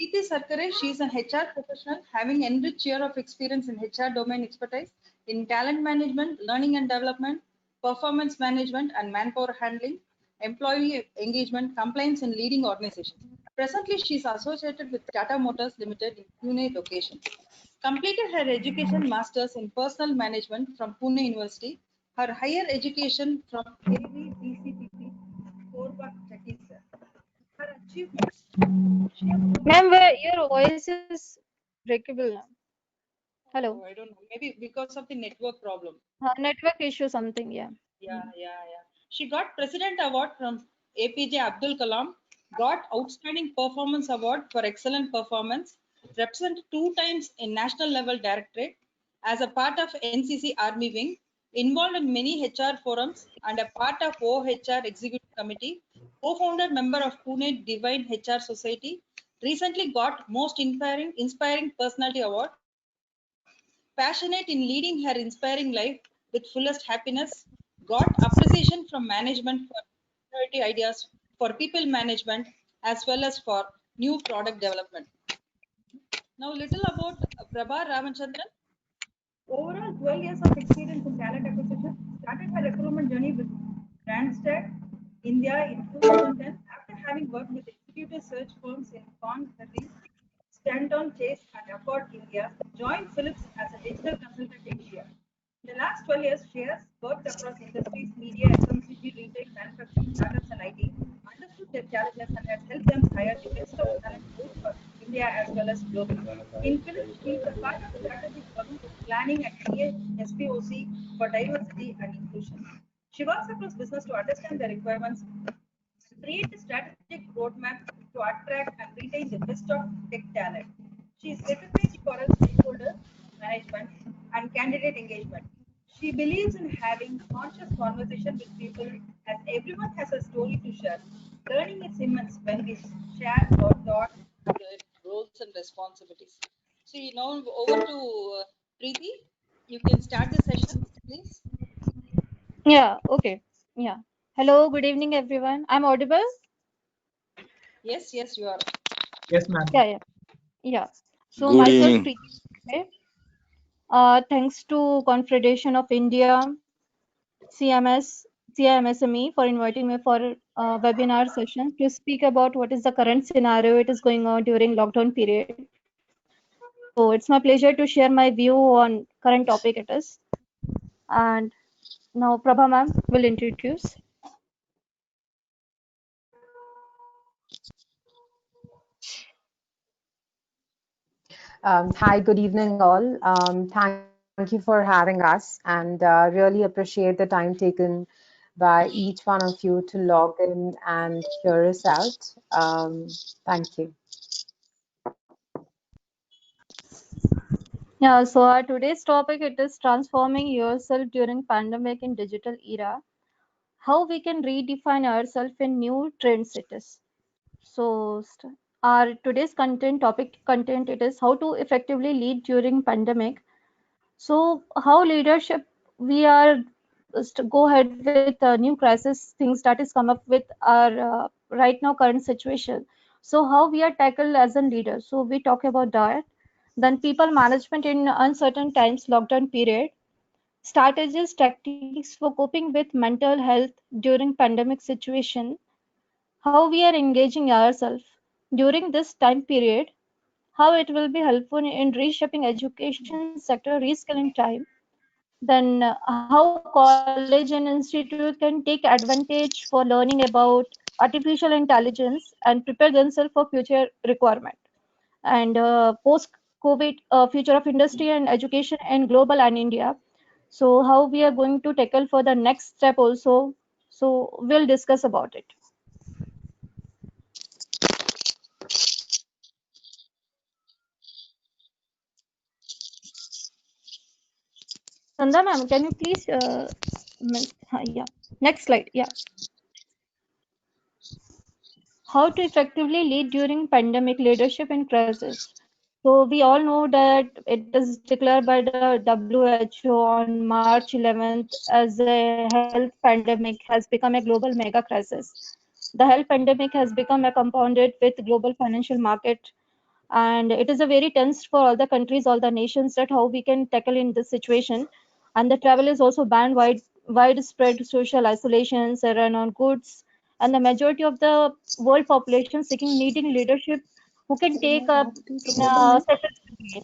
Preeti Sarkare, she is an HR professional having enriched year of experience in HR domain expertise in talent management, learning and development, performance management and manpower handling, employee engagement, compliance in leading organizations. Presently, she is associated with Tata Motors Limited in Pune location. Completed her education masters in personal management from Pune University, her higher education from AVDCPP, Korba, Chhattisgarh. Her achievements. She has Ma'am, your voice is breakable now. Hello. I don't know. Maybe because of the network problem. Network issue something, yeah. Yeah. She got President Award from APJ Abdul Kalam, got Outstanding Performance Award for Excellent Performance, represented 2 times in National Level Directorate as a part of NCC Army Wing, involved in many HR forums and a part of OHR Executive Committee, co-founder member of Pune Divine HR Society, recently got Most Inspiring Personality Award, passionate in leading her inspiring life with fullest happiness, got appreciation from management for innovative ideas for people management as well as for new product development. Now, little about Prabha Ramachandran. Overall, 12 years of experience in talent acquisition. Started her recruitment journey with Randstad India in 2010 after having worked with executive search firms in Con Ferry, Stanton Chase, and Accord India. Joined Philips as a digital consultant Asia. In the last 12 years, she has worked across industries, media, FMCG, retail, manufacturing, startups, and IT, understood their challenges, and has helped them hire the best of talent both for India as well as globally. In Philips, she is a part of strategic planning at SPOC for diversity and inclusion. She works across business to understand the requirements, create a strategic roadmap to attract and retain the best of tech talent. She is recognized for her stakeholder management and candidate engagement. She believes in having conscious conversation with people as everyone has a story to share. Learning is immense when we share our thoughts, roles and responsibilities. So now over to Preeti. You can start the session, please. Yeah, okay. Yeah. Hello, good evening, everyone. I'm audible? Yes, you are. Yes, ma'am. Yeah. Yeah. So Good myself, evening. Preeti. Thanks to Confederation of India, CMS, CIMSME for inviting me for webinar session to speak about what is the current scenario it is going on during lockdown period. So it's my pleasure to share my view on current topic it is. And now Prabha ma'am will introduce. Hi, good evening, all. Thank you for having us, and really appreciate the time taken by each one of you to log in and hear us out. Thank you. Yeah, so our today's topic it is transforming yourself during pandemic in digital era. How we can redefine ourselves in new trends it is. So our today's content it is how to effectively lead during pandemic. So how leadership we are go ahead with new crisis things that is come up with our right now current situation. So how we are tackled as a leader. So we talk about that. Then people management in uncertain times, lockdown period, strategies, tactics for coping with mental health during pandemic situation, how we are engaging ourselves during this time period, how it will be helpful in reshaping education sector reskilling time, then how college and institute can take advantage for learning about artificial intelligence and prepare themselves for future requirement, and post COVID future of industry and education in global and India. So how we are going to tackle for the next step also. So we'll discuss about it. Sandha ma'am, can you please yeah, next slide. Yeah. How to effectively lead during pandemic leadership in crisis. So we all know that it is declared by the WHO on March 11th as a health pandemic has become a global mega crisis. The health pandemic has become a compounded with global financial market and it is a very tense for all the countries, all the nations, that how we can tackle in this situation. And the travel is also banned, widespread social isolations, a run on goods, and the majority of the world population seeking needing leadership who can take up in a settled way.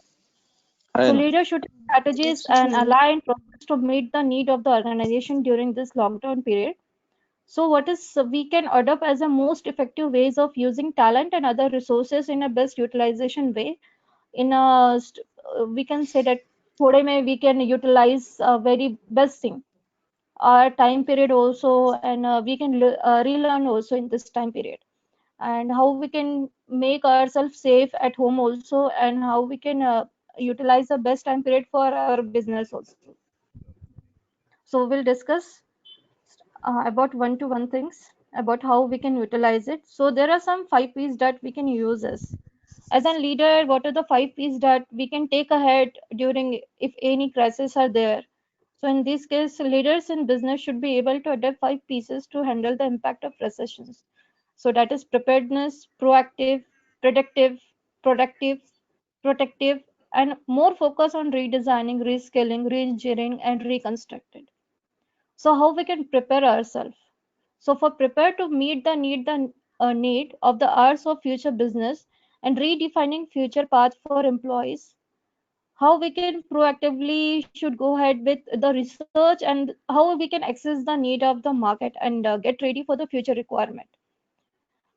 So leaders should have strategies and align process to meet the need of the organization during this lockdown period. So what is we can adopt as a most effective ways of using talent and other resources in a best utilization way. In a we can say that today may we can utilize a very best thing our time period also, and we can relearn also in this time period, and how we can make ourselves safe at home also, and how we can utilize the best time period for our business also. So we'll discuss about one-to-one things about how we can utilize it. So there are some 5 P's that we can use as a leader. What are the 5 P's that we can take ahead during if any crisis are there? So in this case, leaders in business should be able to adapt 5 pieces to handle the impact of recessions. So that is preparedness, proactive, predictive, productive, protective, and more focus on redesigning, reskilling, reengineering, and reconstructing. So how we can prepare ourselves? So for prepare to meet the need of the hours of future business and redefining future path for employees, how we can proactively should go ahead with the research and how we can access the need of the market and get ready for the future requirement,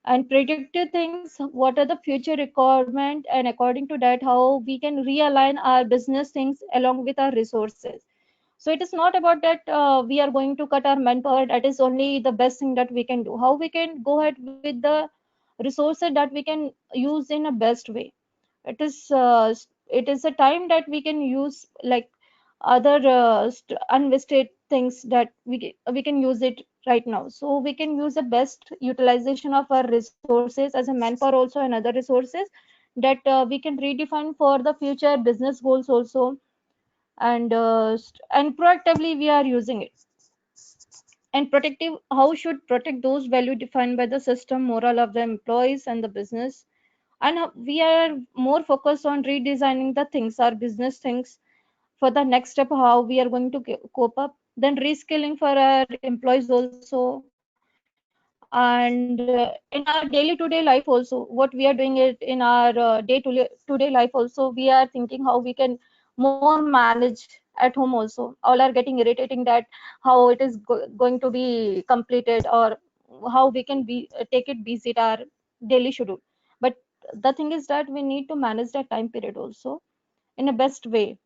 and predictive things, what are the future requirement, and according to that how we can realign our business things along with our resources. So it is not about that we are going to cut our manpower, that is only the best thing that we can do. How we can go ahead with the resources that we can use in a best way. It is it is a time that we can use like other unvested things that we can use it right now. So we can use the best utilization of our resources as a manpower also and other resources that we can redefine for the future business goals also, and proactively we are using it. And protective, how should protect those value defined by the system, moral of the employees and the business. And we are more focused on redesigning the things, our business things, for the next step how we are going to cope up, then reskilling for our employees also. And in our daily to day life also, what we are doing it in our day to day life also, we are thinking how we can more manage at home also. All are getting irritating that how it is going to be completed, or how we can be take it busy at our daily schedule. But the thing is that we need to manage that time period also in a best way,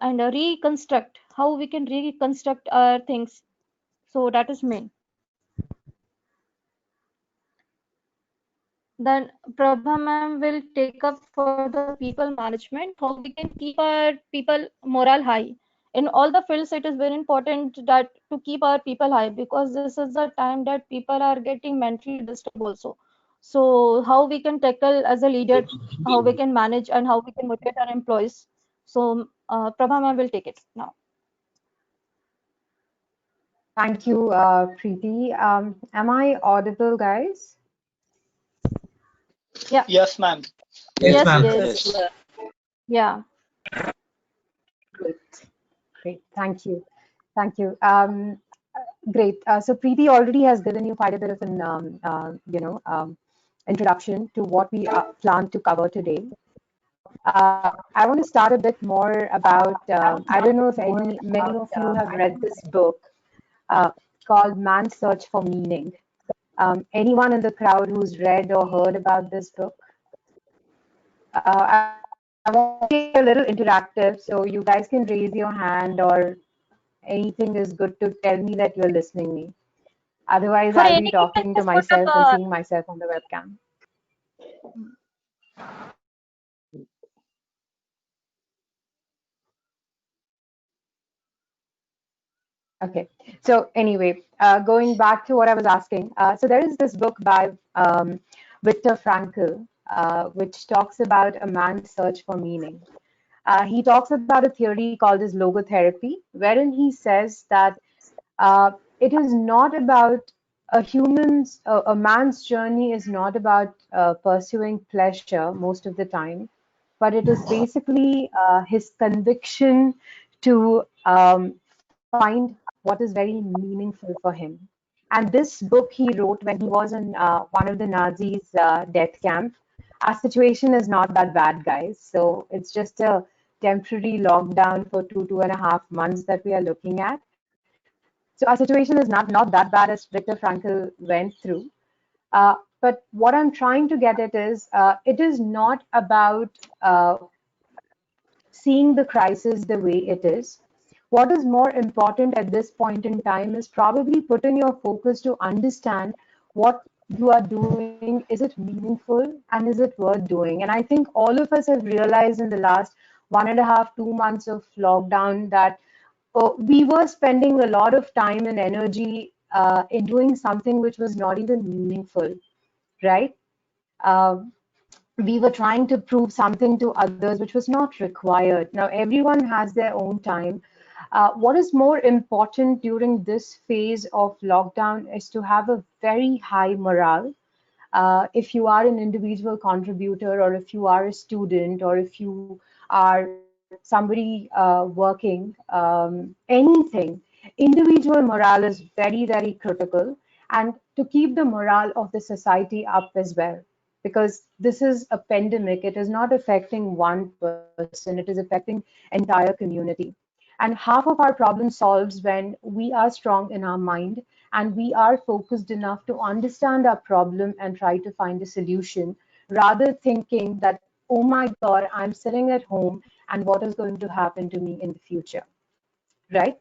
and reconstruct how we can reconstruct our things. So that is main. Then Prabha ma'am will take up for the people management, how we can keep our people morale high. In all the fields, it is very important that to keep our people high, because this is the time that people are getting mentally disturbed also. So how we can tackle as a leader, how we can manage and how we can motivate our employees. So Prabha ma'am will take it now. Thank you, Preeti. Am I audible, guys? Yeah. Yes, ma'am. Yes, Yes, ma'am. yes. Yes. Yeah. Great. Great. Thank you. Thank you. Great. So Preeti already has given you quite a bit of an, introduction to what we plan to cover today. I want to start a bit more about, I don't know if many of you have read this book uh, called Man's Search for Meaning. Anyone in the crowd who's read or heard about this book? I want to make it a little interactive, so you guys can raise your hand, or anything is good to tell me that you're listening me. Otherwise, For I'll be any, you can talking to just put up myself and seeing myself on the webcam. Okay. So anyway, going back to what I was asking. So there is this book by Viktor Frankl, which talks about a man's search for meaning. He talks about a theory called as logotherapy, wherein he says that it is not about a man's journey is not about pursuing pleasure most of the time, but it is basically his conviction to find what is very meaningful for him. And this book he wrote when he was in one of the Nazis' death camp. Our situation is not that bad, guys. So it's just a temporary lockdown for 2.5 months that we are looking at. So our situation is not that bad as Viktor Frankl went through. But what I'm trying to get at is it is not about seeing the crisis the way it is. What is more important at this point in time is probably putting your focus to understand what you are doing. Is it meaningful and is it worth doing? And I think all of us have realized in the last 1.5, 2 months of lockdown that we were spending a lot of time and energy in doing something which was not even meaningful, right? Um, we were trying to prove something to others which was not required. Now, everyone has their own time. What is more important during this phase of lockdown is to have a very high morale. If you are an individual contributor, or if you are a student, or if you are somebody working, anything, individual morale is very, very critical. And to keep the morale of the society up as well, because this is a pandemic, it is not affecting one person, it is affecting entire community. And half of our problem solves when we are strong in our mind and we are focused enough to understand our problem and try to find a solution, rather thinking that, oh my God, I'm sitting at home and what is going to happen to me in the future, right?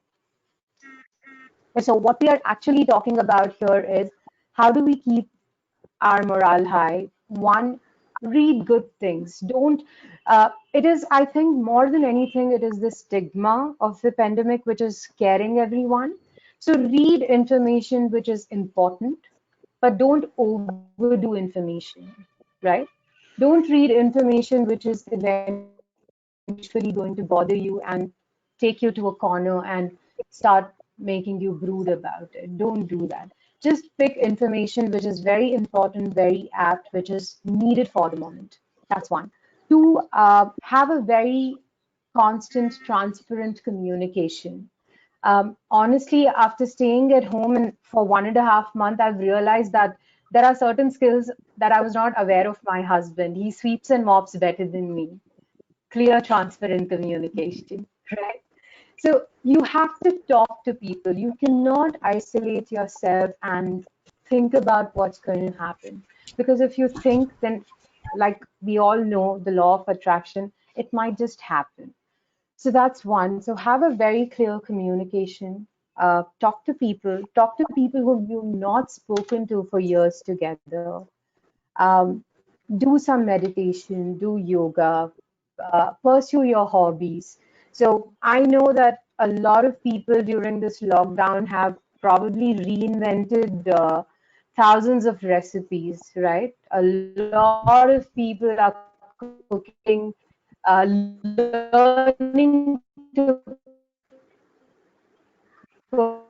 And so what we are actually talking about here is how do we keep our morale high? One, read good things. Don't, it is, I think, more than anything, it is the stigma of the pandemic which is scaring everyone. So read information which is important, but don't overdo information, right? Don't read information which is eventually going to bother you and take you to a corner and start making you brood about it. Don't do that. Just pick information which is very important, very apt, which is needed for the moment. That's one. Two, have a very constant, transparent communication. Honestly, after staying at home and for 1.5 months, I've realized that there are certain skills that I was not aware of my husband. He sweeps and mops better than me. Clear, transparent communication, right? So you have to talk to people. You cannot isolate yourself and think about what's going to happen. Because if you think, then, like we all know, the law of attraction, it might just happen. So that's one. So have a very clear communication. Talk to people whom you've not spoken to for years together. Um, do some meditation, do yoga, pursue your hobbies. So I know that a lot of people during this lockdown have probably reinvented thousands of recipes, right? A lot of people are cooking, learning to cook,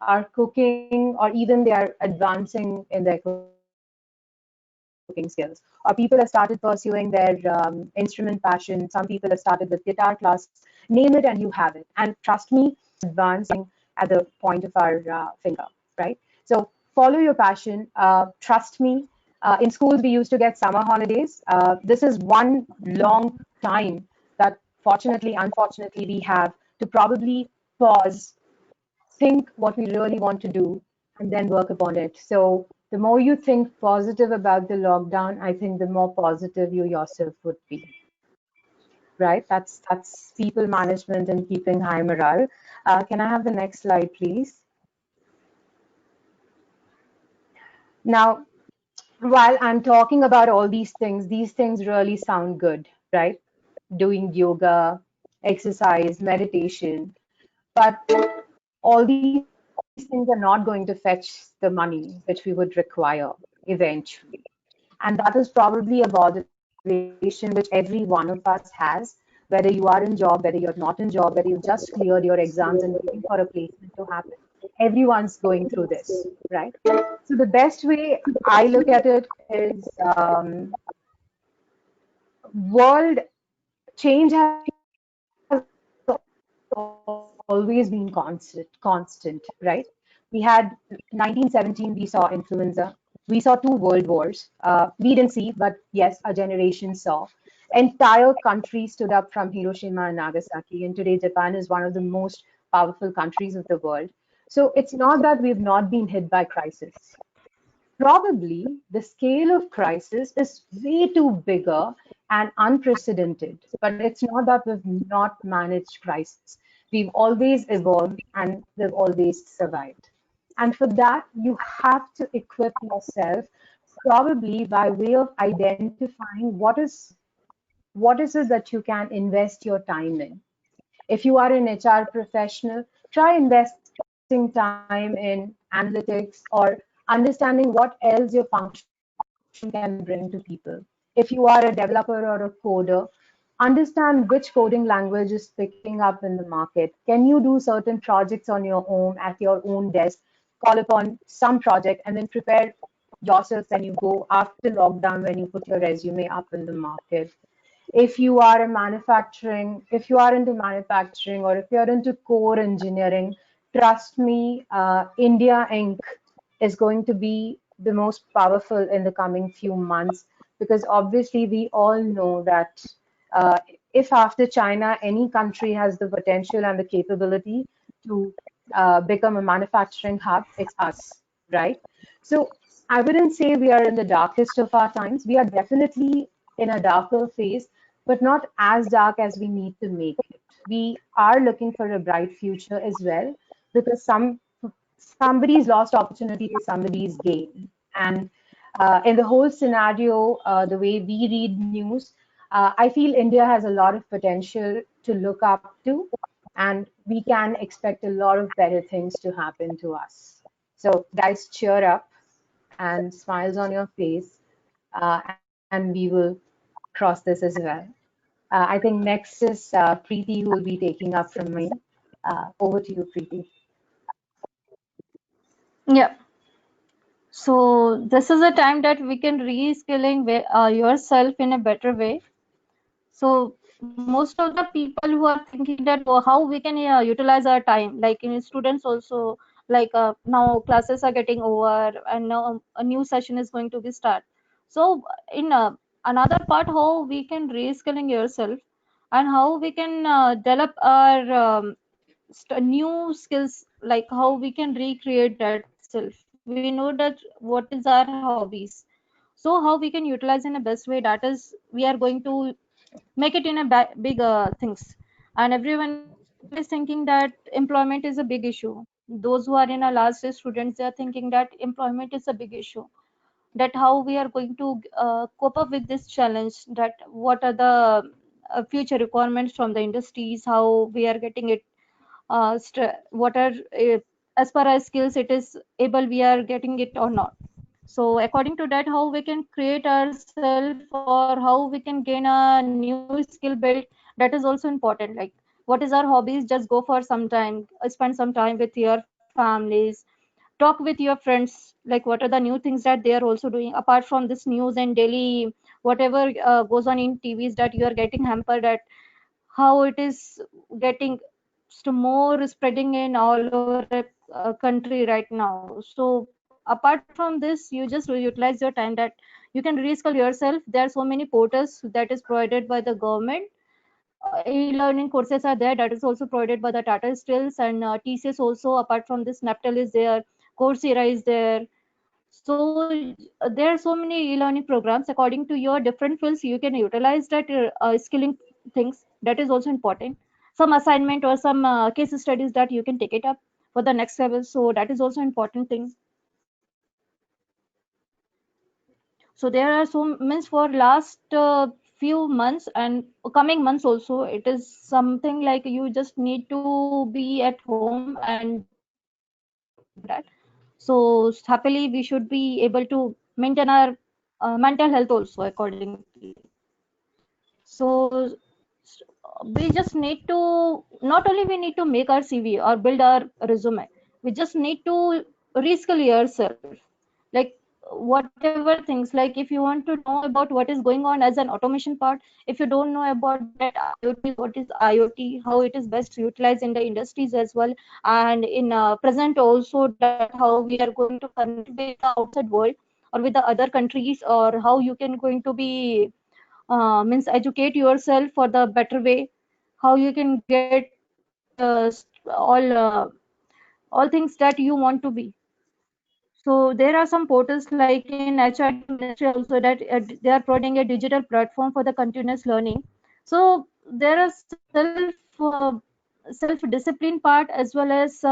are cooking, or even they are advancing in their cooking skills. Or people have started pursuing their instrument passion. Some people have started with guitar class. Name it and you have it. And trust me, advancing at the point of our finger, right? So follow your passion. Trust me. In schools, we used to get summer holidays. This is one long time that, fortunately, unfortunately, we have to probably pause, think what we really want to do, and then work upon it. So the more you think positive about the lockdown, I think the more positive you yourself would be. Right? That's people management and keeping high morale. Can I have the next slide, please? Now, while I'm talking about all these things really sound good, right? Doing yoga, exercise, meditation, but all these things are not going to fetch the money which we would require eventually. And that is probably a motivation which every one of us has, whether you are in job, whether you're not in job, whether you've just cleared your exams and waiting for a placement to happen. everyone's going through this, right? So the best way I look at it is world change has always been constant, right? We had 1917, we saw influenza. We saw two world wars. We didn't see, but yes, a generation saw. Entire countries stood up from Hiroshima and Nagasaki, and today Japan is one of the most powerful countries of the world. So it's not that we've not been hit by crisis. Probably the scale of crisis is way too bigger and unprecedented, but it's not that we've not managed crisis. We've always evolved and we've always survived. And for that, you have to equip yourself probably by way of identifying what is it that you can invest your time in. If you are an HR professional, try investing time in analytics or understanding what else your function can bring to people. If you are a developer or a coder, understand which coding language is picking up in the market. Can you do certain projects on your own at your own desk, call upon some project, and then prepare yourself when you go after lockdown when you put your resume up in the market? If you are into manufacturing or if you're into core engineering, trust me, India Inc. is going to be the most powerful in the coming few months, because obviously we all know that uh, if after China, any country has the potential and the capability to become a manufacturing hub, it's us, right? So I wouldn't say we are in the darkest of our times. We are definitely in a darker phase, but not as dark as we need to make it. We are looking for a bright future as well, because somebody's lost opportunity is somebody's gain. And in the whole scenario, the way we read news, I feel India has a lot of potential to look up to, and we can expect a lot of better things to happen to us. So, guys, cheer up and smiles on your face, and we will cross this as well. I think next is Preeti, who will be taking up from me. Over to you, Preeti. Yeah. So this is a time that we can reskilling yourself in a better way. So most of the people who are thinking that how we can utilize our time, like in students also, like now classes are getting over and now a new session is going to be start. So in another part, how we can reskilling yourself and how we can develop our new skills, like how we can recreate that self. We know that what is our hobbies, so how we can utilize in a best way, that is we are going to make it in a big things. And everyone is thinking that employment is a big issue. Those who are in a last year students, they are thinking that employment is a big issue, that how we are going to cope up with this challenge, that what are the future requirements from the industries, how we are getting it what are as per our skills it is able we are getting it or not. So according to that, how we can create ourselves or how we can gain a new skill build, that is also important. Like what is our hobbies, just go for some time, spend some time with your families, talk with your friends, like what are the new things that they are also doing apart from this news and daily whatever goes on in tvs, that you are getting hampered at how it is getting more spreading in all over the country right now. So apart from this, you just utilize your time, that you can reskill yourself. There are so many portals that is provided by the government. E-learning courses are there, that is also provided by the Tata Skills and TCS also. Apart from this, Naptel is there, Coursera is there. So there are so many e-learning programs according to your different fields. You can utilize that skilling things. That is also important. Some assignment or some case studies that you can take it up for the next level. So that is also important thing. So there are so means for last few months and coming months also, it is something like you just need to be at home and do that. So happily we should be able to maintain our mental health also accordingly. So we just need to, not only we need to make our cv or build our resume, We just need to reskill yourself. Like whatever things, like if you want to know about what is going on as an automation part, if you don't know about that IoT, what is IoT, how it is best utilized in the industries as well, and in present also, that how we are going to connect with the outside world or with the other countries, or how you can going to be means educate yourself for the better way, how you can get all things that you want to be. So there are some portals like in HRD Ministry also, that they are providing a digital platform for the continuous learning. So there are self-discipline part, as well as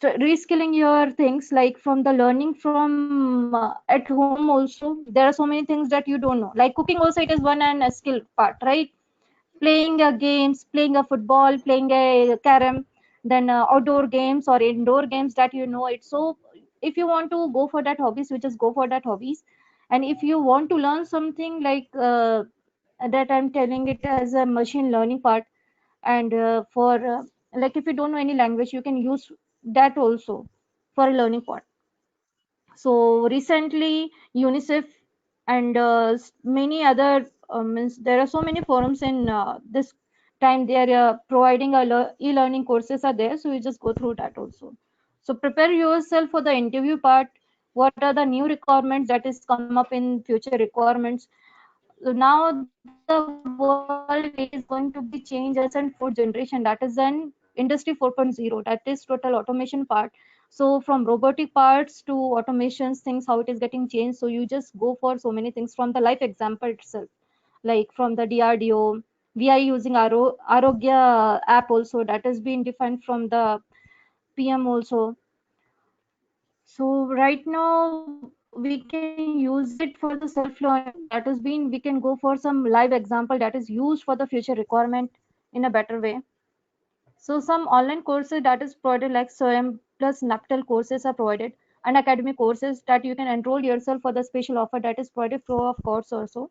reskilling your things, like from the learning from at home also. There are so many things that you don't know. Like cooking also, it is one and a skill part, right? Playing games, playing a football, playing a carom, then outdoor games or indoor games that you know it. So if you want to go for that hobbies, you just go for that hobbies. And if you want to learn something like that, I'm telling it as a machine learning part. And for like if you don't know any language, you can use that also for a learning part. So recently, UNICEF and many other means there are so many forums in this time. They are providing e-learning courses are there, so you just go through that also. So prepare yourself for the interview part. What are the new requirements that is come up in future requirements? So now the world is going to be changed as an fourth generation, that is an industry 4.0, that is total automation part. So from robotic parts to automations, things how it is getting changed. So you just go for so many things from the life example itself, like from the DRDO. We are using Arogya app also, that has been defined from the PM also. So right now we can use it for the self-learning. That has been, we can go for some live example that is used for the future requirement in a better way. So some online courses that is provided like SOEM plus NAPTEL courses are provided, and academic courses that you can enroll yourself for the special offer that is provided free of course also.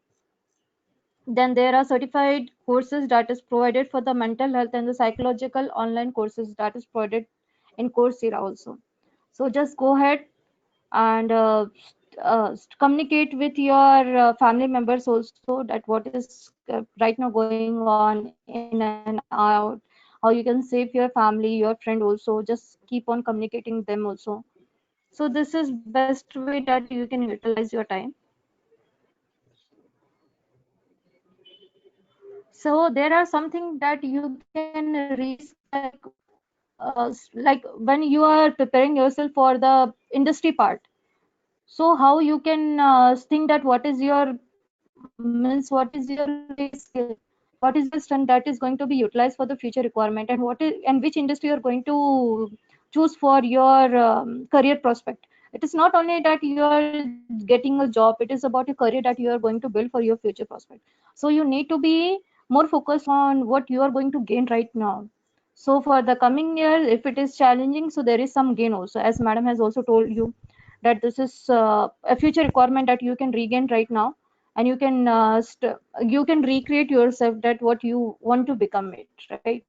Then there are certified courses that is provided for the mental health and the psychological online courses that is provided in Coursera also. So just go ahead and communicate with your family members also, that what is right now going on in and out, how you can save your family, your friend also. Just keep on communicating them also. So this is best way that you can utilize your time. So there are something that you can reskill, like when you are preparing yourself for the industry part. So how you can think that what is your means, what is your reskill, what is your strength that is going to be utilized for the future requirement, and what is, and which industry you're going to choose for your career prospect. It is not only that you are getting a job, it is about a career that you are going to build for your future prospect. So you need to be more focused on what you are going to gain right now. So for the coming year, if it is challenging, so there is some gain also, as madam has also told you that this is a future requirement that you can regain right now, and you can you can recreate yourself that what you want to become it, right?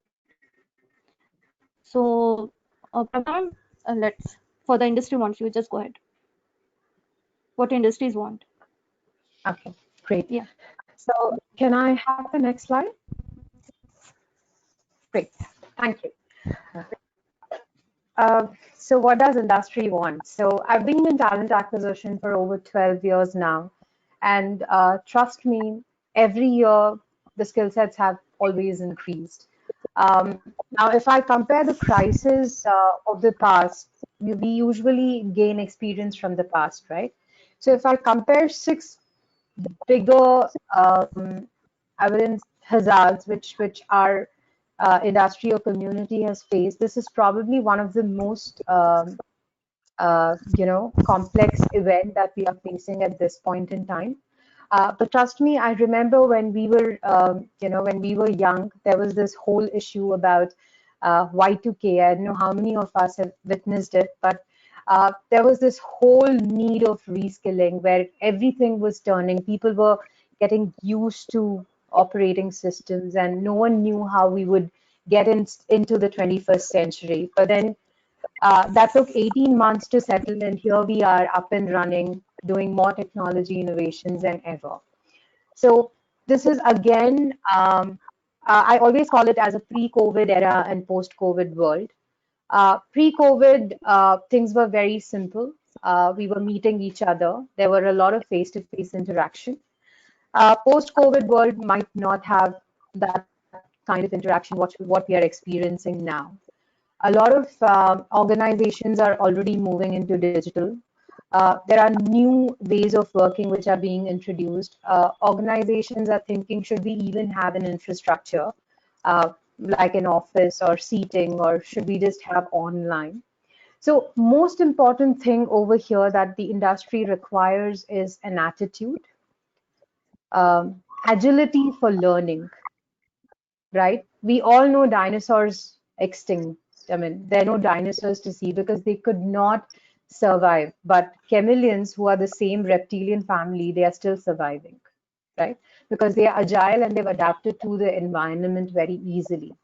So Prabha, let's, for the industry wants, you just go ahead, what industries want. Okay, great. Yeah. So can I have the next slide? Great, thank you. So what does industry want? So I've been in talent acquisition for over 12 years now. And trust me, every year the skill sets have always increased. Now, if I compare the crisis of the past, we usually gain experience from the past, right? So if I compare six bigger, I wouldn't hazards which our industry or community has faced, this is probably one of the most complex event that we are facing at this point in time. But trust me, I remember when we were, when we were young, there was this whole issue about Y2K. I don't know how many of us have witnessed it, but there was this whole need of reskilling where everything was turning. People were getting used to operating systems, and no one knew how we would get into the 21st century. But then That took 18 months to settle, and here we are up and running, doing more technology innovations than ever. So this is again, I always call it as a pre-COVID era and post-COVID world. Pre-COVID, things were very simple. We were meeting each other. There were a lot of face-to-face interaction. Post-COVID world might not have that kind of interaction what we are experiencing now. A lot of organizations are already moving into digital. There are new ways of working which are being introduced. Organizations are thinking, should we even have an infrastructure like an office or seating, or should we just have online? So most important thing over here that the industry requires is an attitude, agility for learning, right? We all know dinosaurs extinct. I mean, there are no dinosaurs to see because they could not survive. But chameleons, who are the same reptilian family, they are still surviving, right? Because they are agile and they've adapted to the environment very easily.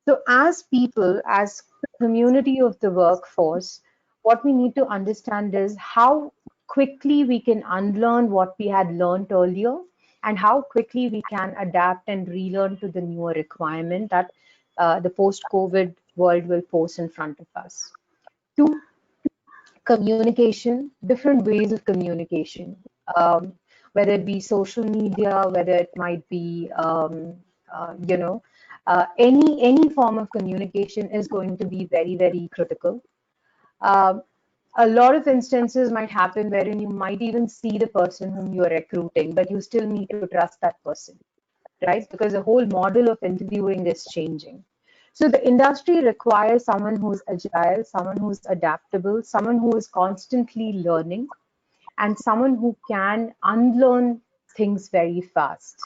So as people, as community of the workforce, what we need to understand is how quickly we can unlearn what we had learned earlier and how quickly we can adapt and relearn to the newer requirement that the post-COVID world will pose in front of us. Two, communication, different ways of communication, whether it be social media, whether it might be, any form of communication is going to be very, very critical. Uh, a lot of instances might happen wherein you might even see the person whom you are recruiting, but you still need to trust that person, right? Because the whole model of interviewing is changing. So the industry requires someone who's agile, someone who's adaptable, someone who is constantly learning, and someone who can unlearn things very fast.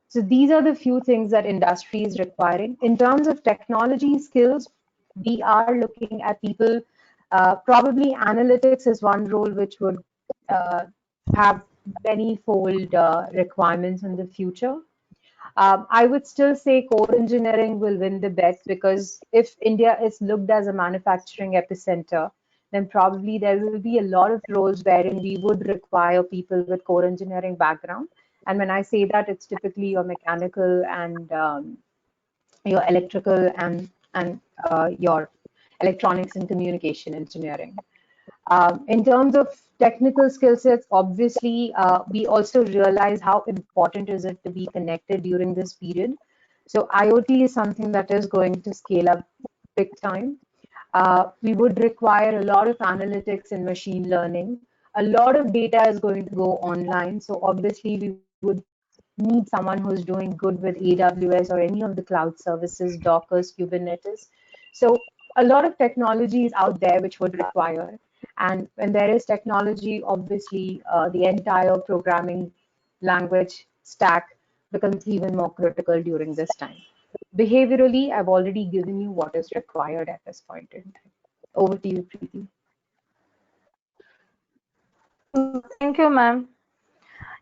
So these are the few things that industry is requiring. In terms of technology skills, we are looking at people, probably analytics is one role which would have many-fold requirements in the future. I would still say core engineering will win the bet, because if India is looked as a manufacturing epicenter, then probably there will be a lot of roles wherein we would require people with core engineering background. And when I say that, it's typically your mechanical and your electrical and your electronics and communication engineering. In terms of technical skill sets, obviously, we also realize how important is it to be connected during this period. So IoT is something that is going to scale up big time. We would require a lot of analytics and machine learning. A lot of data is going to go online. So obviously, we would need someone who's doing good with AWS or any of the cloud services, Docker, Kubernetes. So a lot of technology is out there which would require. And when there is technology, obviously, the entire programming language stack becomes even more critical during this time. Behaviorally, I've already given you what is required at this point in time. Over to you, Preeti. Thank you, ma'am.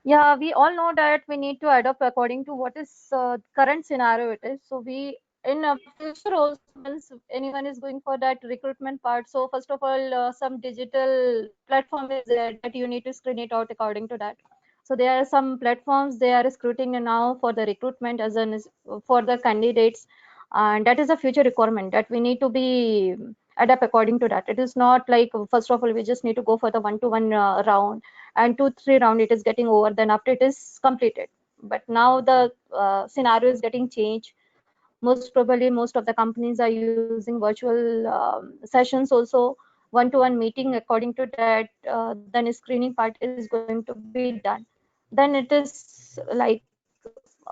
Yeah, we all know that we need to adapt according to what is current scenario it is. So we in future also, once anyone is going for that recruitment part, so first of all, some digital platform is there that you need to screen it out according to that. So there are some platforms they are recruiting now for the recruitment as an for the candidates, and that is a future requirement that we need to be adapt according to that. It is not like first of all we just need to go for the one-to-one round and 2-3 round it is getting over, then after it is completed. But now the scenario is getting changed. Most probably most of the companies are using virtual sessions also, one-to-one meeting. According to that, then a screening part is going to be done. Then it is like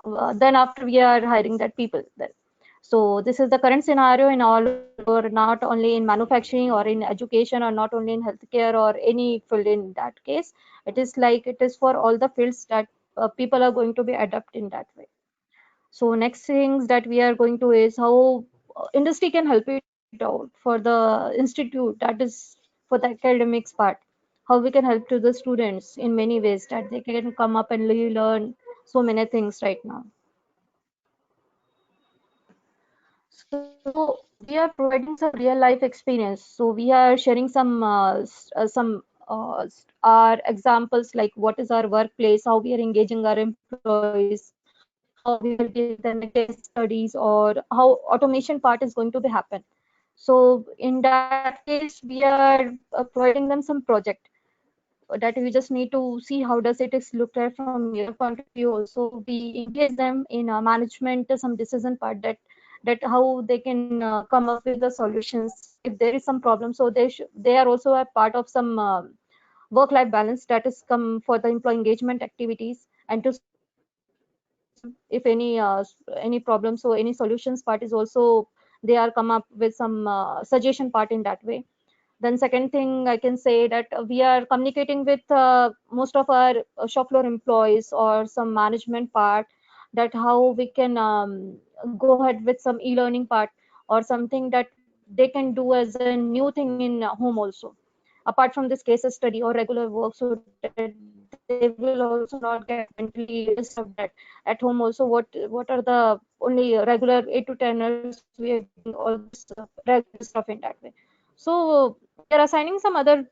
then after we are hiring that people then. So this is the current scenario in all over, not only in manufacturing or in education or not only in healthcare or any field. In that case, it is like it is for all the fields that people are going to be adapt in that way. So next things that we are going to is how industry can help it out for the institute, that is for the academics part. How we can help to the students in many ways that they can come up and learn so many things right now. So we are providing some real life experience. So we are sharing some our examples, like what is our workplace, how we are engaging our employees, how we will give them a case studies, or how automation part is going to be happen. So in that case, we are providing them some project that we just need to see how does it is looked at from your point of view. Also we engage them in management some decision part, that how they can come up with the solutions if there is some problem. So they are also a part of some work life balance that is come for the employee engagement activities, and to solve if any problem. So any solutions part is also they are come up with some suggestion part in that way. Then second thing I can say that we are communicating with most of our shop floor employees or some management part, that how we can go ahead with some e-learning part or something that they can do as a new thing in home also, apart from this case study or regular work, so that they will also not get mentally disturbed at home also. What are the only regular 8 to 10 hours we are giving all this regular stuff in that way. So we are assigning some other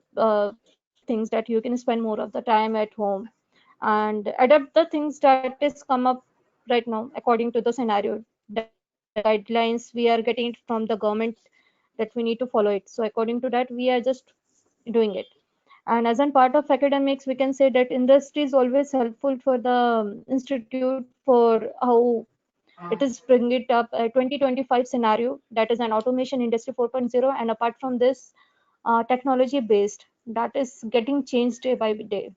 things that you can spend more of the time at home and adapt the things that is come up right now according to the scenario, that the guidelines we are getting it from the government, that we need to follow it. So according to that we are just doing it. And as a part of academics, we can say that industry is always helpful for the institute for how it is bring it up a 2025 scenario, that is an automation industry 4.0. And apart from this technology based, that is getting changed day by day.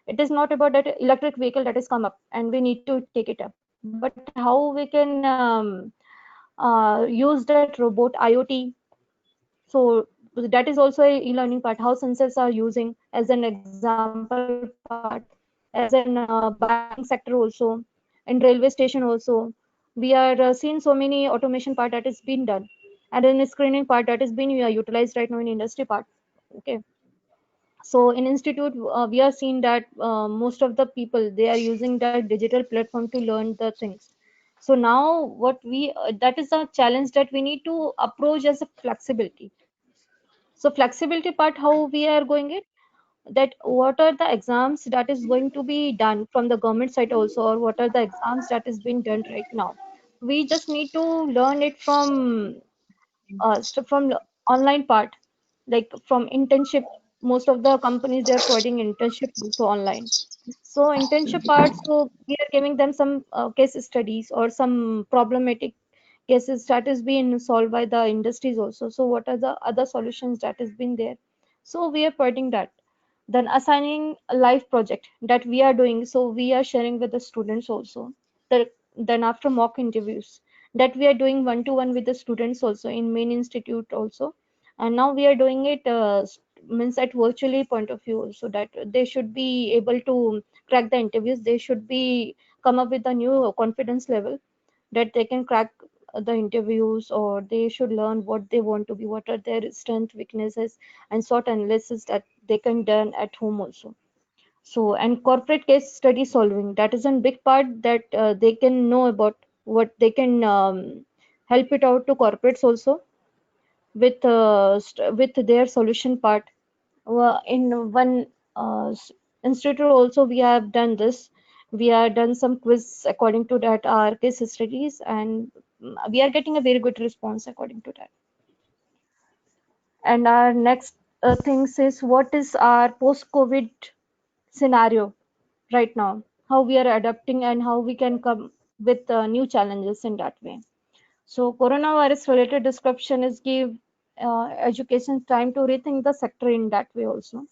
It is not about that electric vehicle that is come up and we need to take it up, but how we can use that robot IoT. So that is also a e-learning part, how sensors are using as an example part, as in banking sector also, in railway station also. We are seeing so many automation part that is being done, and in screening part that is being utilized right now in industry part. Okay. So in institute we are seeing that most of the people they are using that digital platform to learn the things. So now what we that is a challenge that we need to approach as a flexibility. So flexibility part, how we are going it, that what are the exams that is going to be done from the government side also, or what are the exams that is being done right now. We just need to learn it from online part, like from internship. Most of the companies they are providing internship also online. So internship part, so we are giving them some case studies or some problematic cases that is being solved by the industries also. So what are the other solutions that has been there, so we are providing that. Then assigning a live project that we are doing, so we are sharing with the students also. The, then after mock interviews that we are doing one to one with the students also in main institute also. And now we are doing it means at virtually point of view also, that they should be able to crack the interviews. They should be come up with a new confidence level that they can crack the interviews, or they should learn what they want to be, what are their strength weaknesses, and sort analysis that they can done at home also. So and corporate case study solving, that is a big part, that they can know about what they can help it out to corporates also with their solution part. In one institute also we have done this. We have done some quiz according to that our case studies, and we are getting a very good response according to that. And our next things is what is our post COVID scenario right now, how we are adapting and how we can come with new challenges in that way. So coronavirus related description is give education time to rethink the sector in that way also.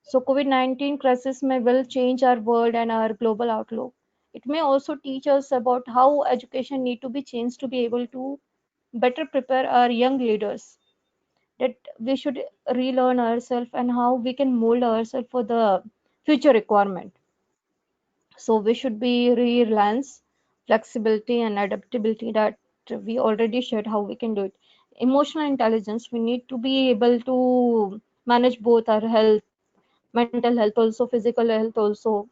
So COVID-19 crisis may well change our world and our global outlook. It may also teach us about how education need to be changed to be able to better prepare our young leaders, that we should relearn ourselves and how we can mold ourselves for the future requirement. So we should be relance flexibility and adaptability that we already shared how we can do it. Emotional intelligence, we need to be able to manage both our health, mental health also, physical health also.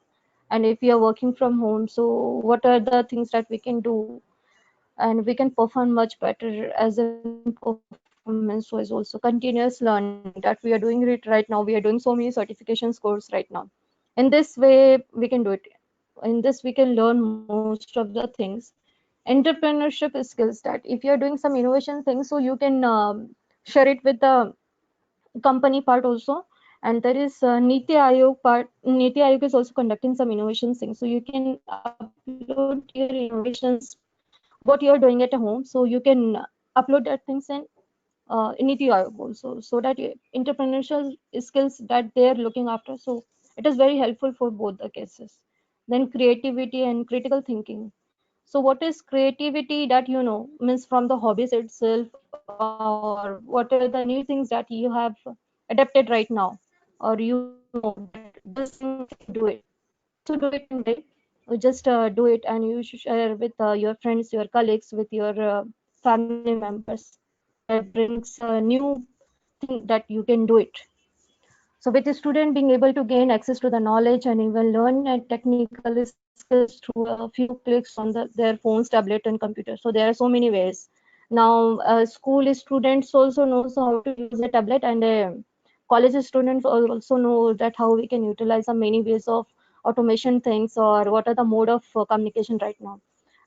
And if we are working from home, so what are the things that we can do and we can perform much better as a performance wise. Also continuous learning that we are doing it right now, we are doing so many certifications course right now. In this way we can do it. In this we can learn most of the things. Entrepreneurship skills, that if you're doing some innovation things, so you can share it with the company part also. And there is Niti Aayog part. Niti Aayog is also conducting some innovation things, so you can upload your innovations, what you are doing at home, so you can upload that things in Niti Aayog also, so that entrepreneurial skills that they are looking after. So it is very helpful for both the cases. Then creativity and critical thinking. So what is creativity, that means from the hobbies itself, or whatever the new things that you have adapted right now, or that this thing we can do it. So do it in day. You just do it, and you should share with your friends, your colleagues, with your family members. That brings a new thing that you can do it. So with the student being able to gain access to the knowledge and even learn technical skills through a few clicks on their phones, tablet, and computer. So there are so many ways. Now, school students also knows how to use a tablet, and college students also know that how we can utilize the many ways of automation things, or what are the mode of communication right now.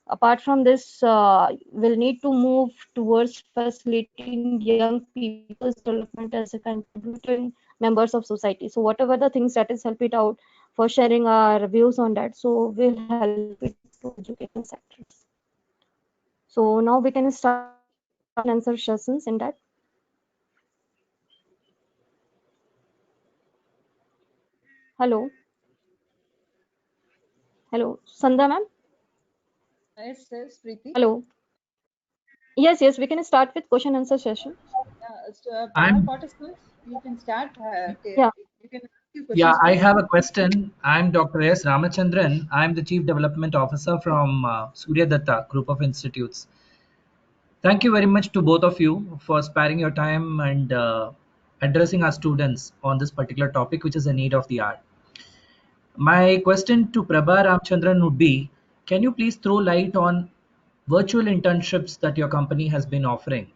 Apart from this, we'll need to move towards facilitating young people's development as a contributing members of society. So whatever the things that is help it out for sharing our views on that, so we'll help it to education sectors. So now we can start with question and answer sessions in that. Hello, hello, Sandha ma'am. Yes, yes, Preeti. Hello. Yes, we can start with question answer session. So, all I'm participants, you can start. Yeah. You can ask your yeah, questions, I please. have a question. I'm Dr. S. Ramachandran. I'm the Chief Development Officer from Surya Datta Group of Institutes. Thank you very much to both of you for sparing your time and addressing our students on this particular topic, which is a need of the hour. My question to Prabha Ramachandran would be, can you please throw light on virtual internships that your company has been offering?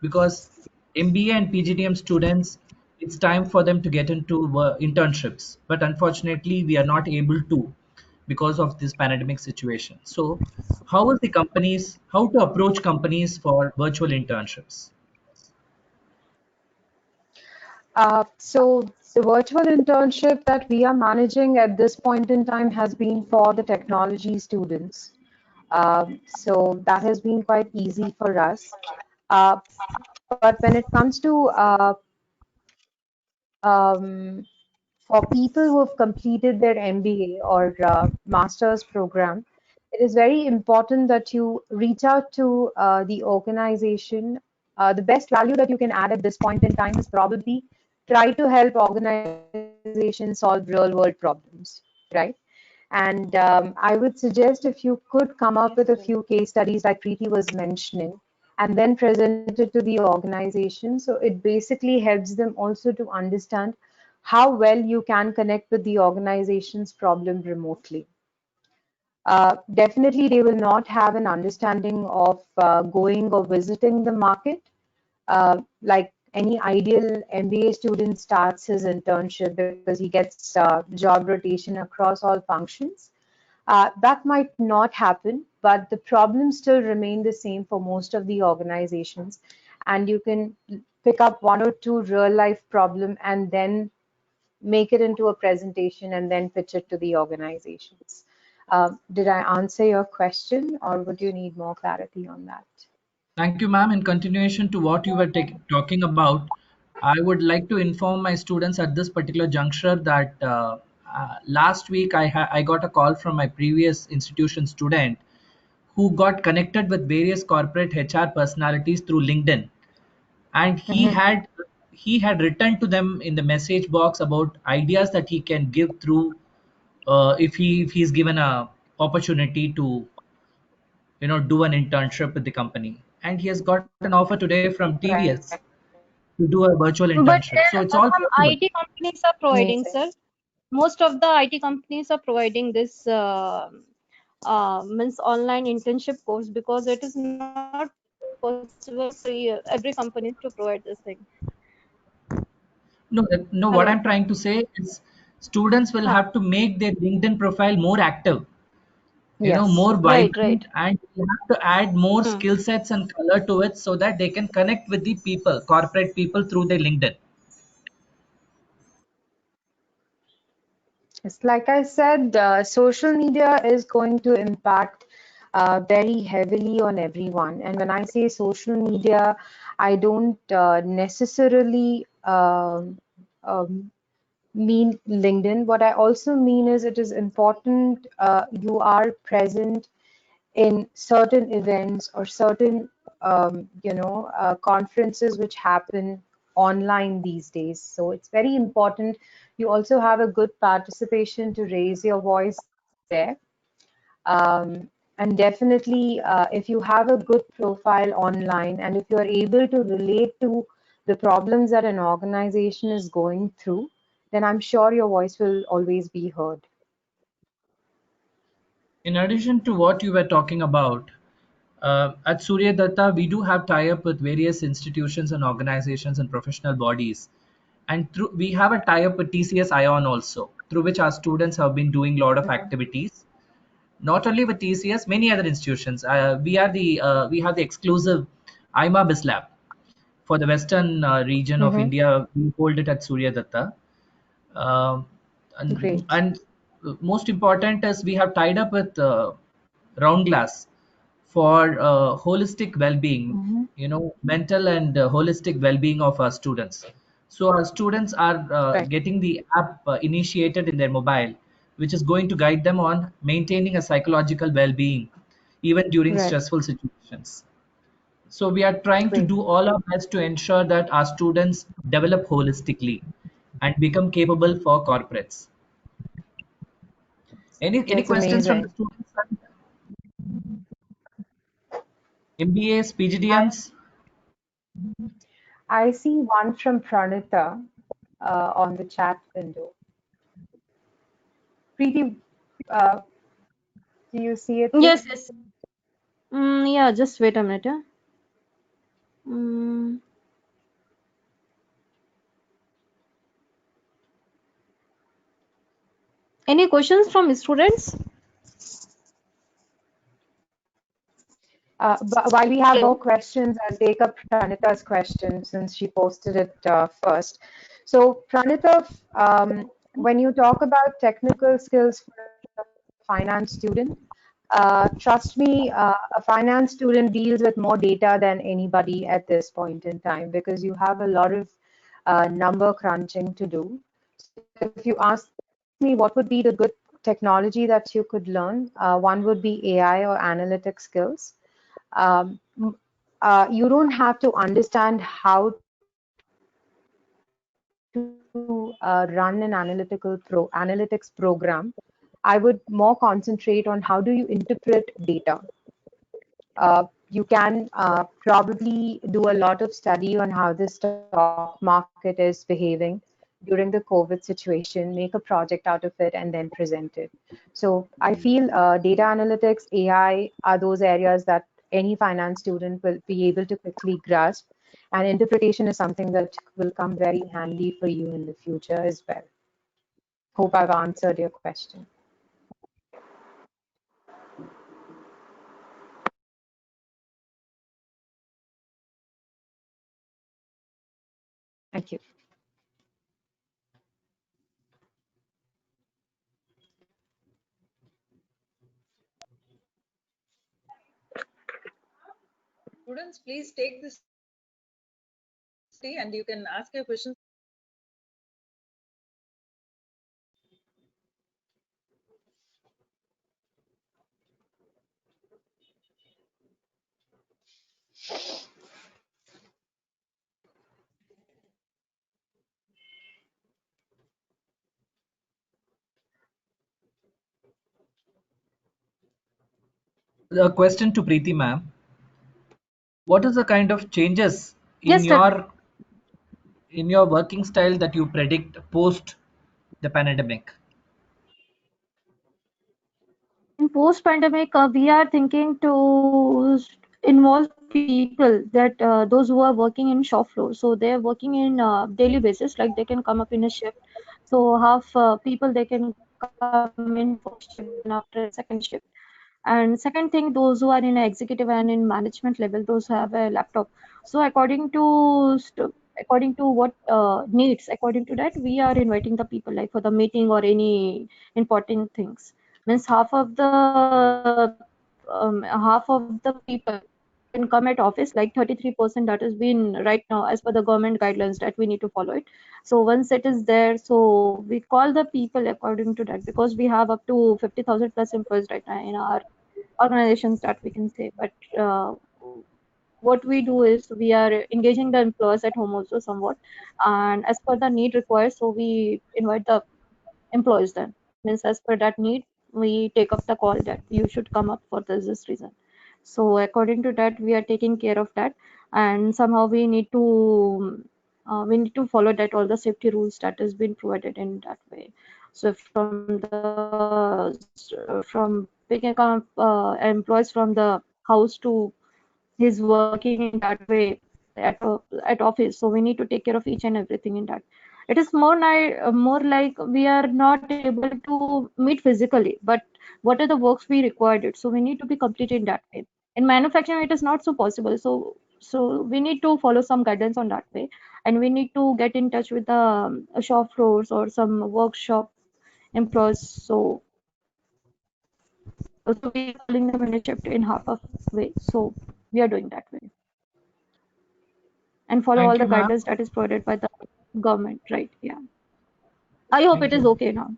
Because MBA and PGDM students, it's time for them to get into internships, but unfortunately, we are not able to because of this pandemic situation. So, how to approach companies for virtual internships? So the virtual internship that we are managing at this point in time has been for the technology students. So that has been quite easy for us. Uh, but when it comes to um, for people who have completed their MBA or master's program, it is very important that you reach out to the organization. The best value that you can add at this point in time is probably try to help organizations solve real world problems, right? And I would suggest if you could come up with a few case studies like Preeti was mentioning, and then present it to the organization. So it basically helps them also to understand how well you can connect with the organization's problem remotely. Definitely, they will not have an understanding of going or visiting the market. Like any ideal MBA student starts his internship because he gets job rotation across all functions. That might not happen, but the problems still remain the same for most of the organizations. And you can pick up one or two real life problem and then make it into a presentation and then pitch it to the organizations. Did I answer your question or would you need more clarity on that? Thank you, ma'am. In continuation to what you were talking about, I would like to inform my students at this particular juncture that last week I got a call from my previous institution student who got connected with various corporate HR personalities through LinkedIn, and he had written to them in the message box about ideas that he can give through if he's given a opportunity to do an internship with the company, and he has got an offer today from TVS Right. to do a virtual But internship. So it's all some possible. IT companies are providing, Amazing. sir. Most of the IT companies are providing this means online internship course, because it is not possible for every company to provide this thing. No, what Hello. I'm trying to say is students will Huh. have to make their LinkedIn profile more active, Yes. more Right, right. vibrant, and you have to add more Hmm. skill sets and color to it so that they can connect with the people, corporate people through their LinkedIn. It's like I said, social media is going to impact very heavily on everyone. And when I say social media, I don't necessarily mean LinkedIn. What I also mean is it is important you are present in certain events or certain conferences which happen online these days. So it's very important you also have a good participation to raise your voice there. And definitely, if you have a good profile online and if you're able to relate to the problems that an organization is going through, then I'm sure your voice will always be heard. In addition to what you were talking about, at Surya Datta, we do have tie-up with various institutions and organizations and professional bodies. And we have a tie-up with TCS Ion also, through which our students have been doing a lot of Mhm. activities. Not only with TCS, many other institutions. We have the exclusive IMA BizLab for the western region of Mhm. India. We hold it at Surya Datta. Um, Great. and most important is we have tied up with Round Glass for holistic well-being, Mhm. mental and holistic well-being of our students. So our students are Right. getting the app initiated in their mobile, which is going to guide them on maintaining a psychological well-being even during Right. stressful situations. So we are trying to Great. do all our best to ensure that our students develop holistically and become capable for corporates. Any That's questions from the amazing. students? MBAs, I PGDMs? I see one from Pranita on the chat window. Preeti, uh, do you see it too? Yes, yes. Yeah, just wait a minute. Yeah. Mm, any questions from students? While we have more Hello. questions, I'll take up Pranita's question since she posted it first. So, Pranita, when you talk about technical skills for a finance student, trust me, a finance student deals with more data than anybody at this point in time because you have a lot of number crunching to do. If you ask me what would be the good technology that you could learn, one would be AI or analytic skills. um, you don't have to understand how to run an analytics program. I would more concentrate on how do you interpret data. You can probably do a lot of study on how the stock market is behaving during the COVID situation, make a project out of it, and then present it. So I feel data analytics, AI are those areas that any finance student will be able to quickly grasp. And interpretation is something that will come very handy for you in the future as well. Hope I've answered your question. Thank you. Students, please take this and you can ask your questions. A question to Preeti ma'am. What is the kind of changes Yes, sir. in your working style that you predict post the pandemic? post-pandemic, we are thinking to involve people that those who are working in shop floor. So they are working in daily basis, like they can come up in a shift. So half people they can come in first shift, then after second shift. And second thing, those who are in a executive and in management level, those who have a laptop. So according to what needs, according to that, we are inviting the people like for the meeting or any important things. Means half of the people can come at office, like 33% that has been right now as per the government guidelines that we need to follow it. So once it is there, so we call the people according to that, because we have up to 50,000 plus employees right now in our organizations that we can say. But what we do is we are engaging the employees at home also somewhat, and as per the need required, so we invite the employees then. Means as per that need, we take up the call that you should come up for this reason. So according to that, we are taking care of that, and somehow we need to follow that all the safety rules that has been provided in that way. So from picking up employees from the house to he's working in that way at office, so we need to take care of each and everything in that. It is more like we are not able to meet physically, but what are the works we required it, so we need to be complete in that way. In manufacturing it is not so possible, so we need to follow some guidance on that way, and we need to get in touch with the shop floors or some workshop employees. So we are calling them in a shift in half of way, so we are doing that way and follow all Thank the you, ma'am. guidelines that is provided by the government, right? Yeah. I hope it Thank is you. okay now.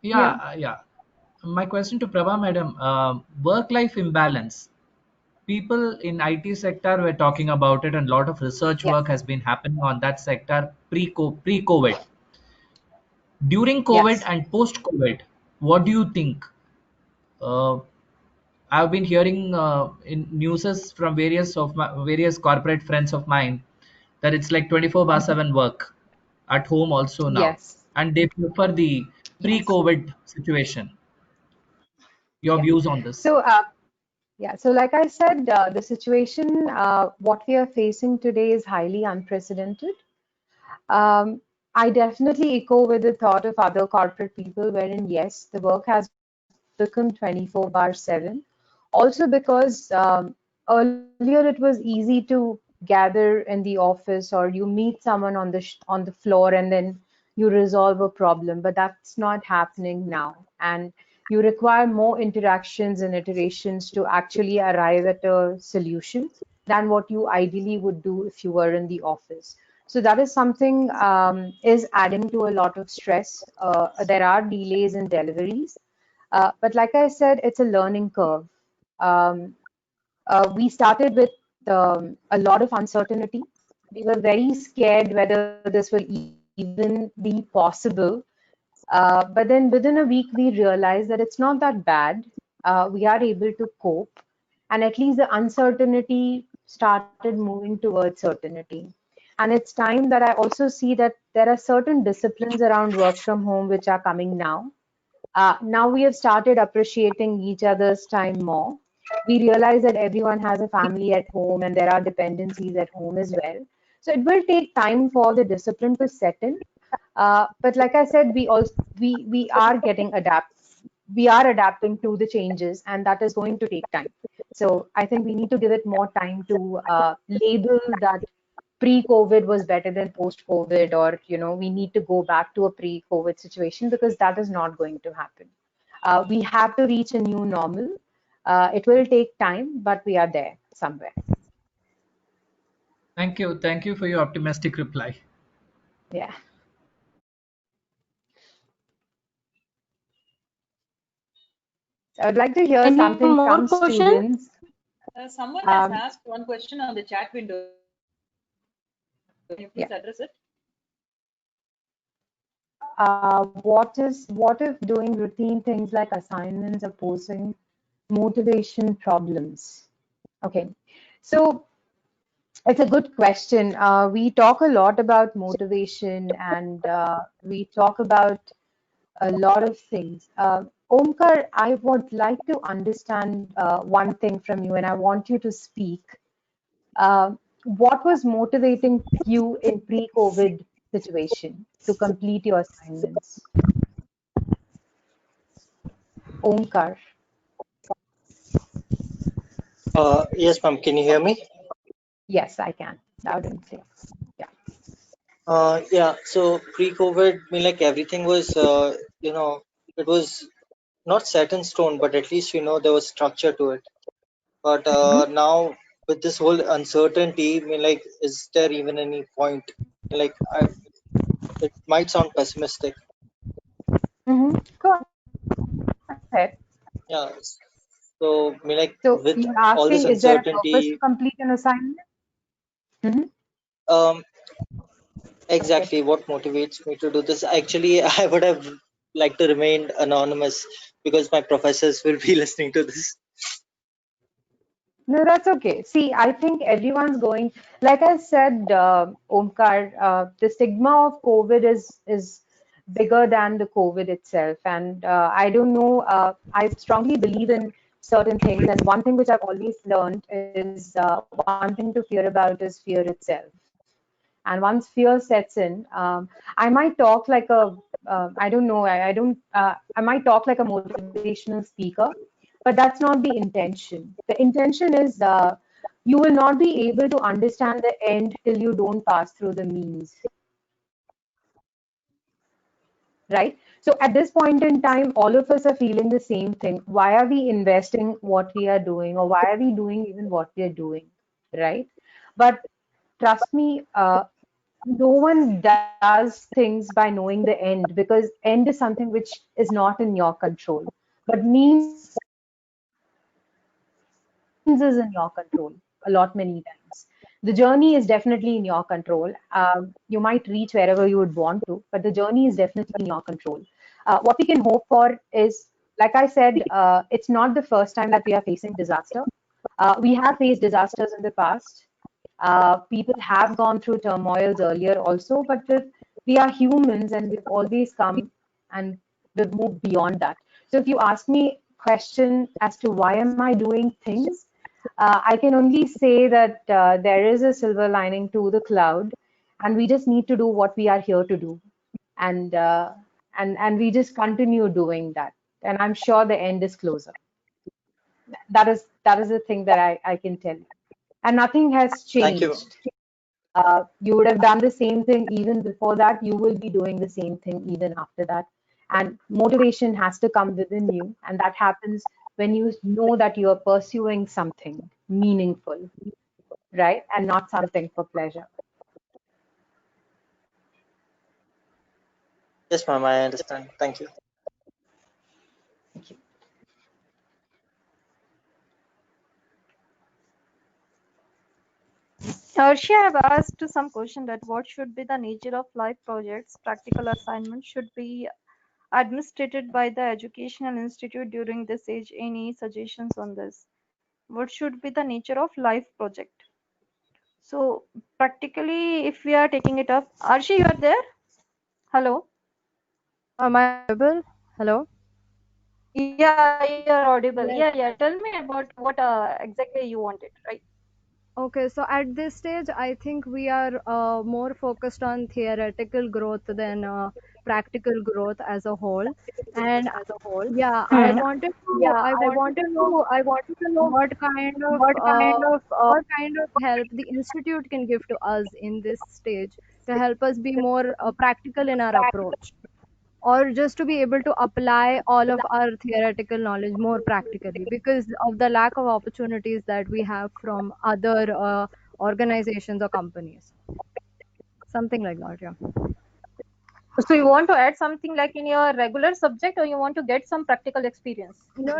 Yeah, Yeah. yeah. My question to Prabha, madam, work-life imbalance. People in IT sector were talking about it, and a lot of research Yeah. work has been happening on that sector pre-COVID. During COVID Yes. and post-COVID, what do you think? Uh, I've been hearing in newses from various corporate friends of mine that it's like 24 bar Mhm. 7 work at home also now, Yes. and they prefer the Yes. pre-COVID situation. Your Yeah. views on this? So, yeah. So, like I said, the situation, what we are facing today is highly unprecedented. Um, I definitely echo with the thought of other corporate people, wherein yes, the work has become 24 bar 7. Also because earlier it was easy to gather in the office or you meet someone on the floor and then you resolve a problem, but that's not happening now. And you require more interactions and iterations to actually arrive at a solution than what you ideally would do if you were in the office. So that is something is adding to a lot of stress. There are delays in deliveries, but like I said, it's a learning curve. Um, we started with a lot of uncertainty. We were very scared whether this will even be possible. But then within a week, we realized that it's not that bad. We are able to cope. And at least the uncertainty started moving towards certainty. And it's time that I also see that there are certain disciplines around work from home which are coming now. Now we have started appreciating each other's time more. We realize that everyone has a family at home and there are dependencies at home as well. So it will take time for the discipline to set in. But like I said, we are getting adapt. We are adapting to the changes, and that is going to take time. So I think we need to give it more time to label that pre-COVID was better than post-COVID, or we need to go back to a pre-COVID situation because that is not going to happen. We have to reach a new normal. It will take time, but we are there somewhere. Thank you. Thank you for your optimistic reply. Yeah. So I'd like to hear Any something more from question? students. Someone has Um, asked one question on the chat window. Can you please yeah. address it? What if doing routine things like assignments are posing motivation problems? Okay. So it's a good question. We talk a lot about motivation and we talk about a lot of things. Omkar, I would like to understand one thing from you, and I want you to speak. What was motivating you in pre-COVID situation to complete your assignments? Omkar. Yes, ma'am. Can you hear me? Yes, I can. Loud and clear. Yeah. Yeah. So pre-COVID, like everything was, it was not set in stone, but at least there was structure to it. But now with this whole uncertainty, like, is there even any point? Like, it might sound pessimistic. Go ahead. Yeah. So, like, So with you're all this asking, is there a purpose to uncertainty, complete an assignment? Mhm. um, Okay. exactly what motivates me to do this? Actually, I would have liked to remain anonymous because my professors will be listening to this. No, that's okay. See, I think everyone's going, like I said, Omkar, the stigma of COVID is bigger than the COVID itself. And I don't know, I strongly believe in certain things. And one thing which I've always learned is one thing to fear about is fear itself. And once fear sets in, I might talk like a, I don't know, I might talk like a motivational speaker, but that's not the intention. The intention is you will not be able to understand the end till you don't pass through the means, right? So at this point in time, all of us are feeling the same thing. Why are we investing what we are doing, or why are we doing even what we are doing, right? But trust me, no one does things by knowing the end, because end is something which is not in your control, but means is in your control a lot many times. The journey is definitely in your control. You might reach wherever you would want to, but the journey is definitely in your control. What we can hope for is, like I said, it's not the first time that we are facing disaster. We have faced disasters in the past. People have gone through turmoils earlier also, but we are humans and we've always come and we've moved beyond that. So if you ask me question as to why am I doing things, I can only say that there is a silver lining to the cloud, and we just need to do what we are here to do, and and we just continue doing that. And I'm sure the end is closer. That is the thing that I can tell you. And nothing has Thank you. changed. You would have done the same thing even before that. You will be doing the same thing even after that. And motivation has to come within you. And that happens when you know that you are pursuing something meaningful, right? And not something for pleasure. Yes, ma'am, I understand. Thank you. Thank you. Arshi, I have asked some question that what should be the nature of life projects, practical assignments should be administered by the educational institute during this age. Any suggestions on this? What should be the nature of life project? So practically, if we are taking it up, Arshi, you are there? Hello. Am I audible? Hello? Yeah, you are audible. Yes. Yeah. Tell me about what exactly you wanted, right? Okay, so at this stage, I think we are more focused on theoretical growth than practical growth as a whole. And yeah, Hmm. I wanted to know what kind of help the institute can give to us in this stage to help us be more practical in our approach, or just to be able to apply all of our theoretical knowledge more practically because of the lack of opportunities that we have from other organizations or companies. Something like that, yeah. So you want to add something like in your regular subject, or you want to get some practical experience? No.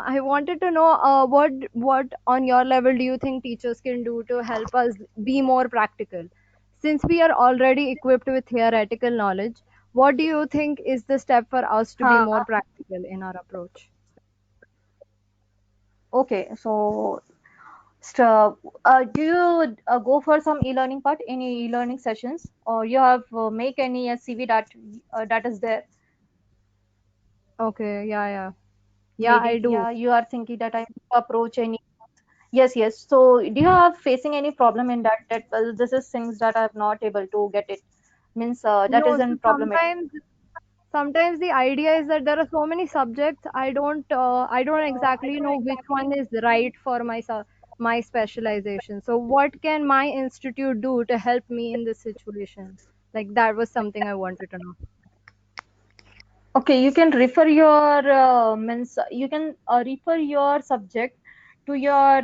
I wanted to know what on your level do you think teachers can do to help us be more practical? Since we are already equipped with theoretical knowledge, what do you think is the step for us to be more practical in our approach? Okay, so do you go for some e-learning part, any e-learning sessions, or you have make any CV that that is there? Okay, yeah, I Maybe, do. yeah, you are thinking that I approach any. Yes, yes. So, do you have facing any problem in that? That well, this is things that I'm not able to get it. Means that No, so isn't problematic. sometimes the idea is that there are so many subjects I don't exactly know which one is right for my specialization. So what can my institute do to help me in this situation? Like that was something I wanted to know. Okay, you can refer your means you can refer your subject to your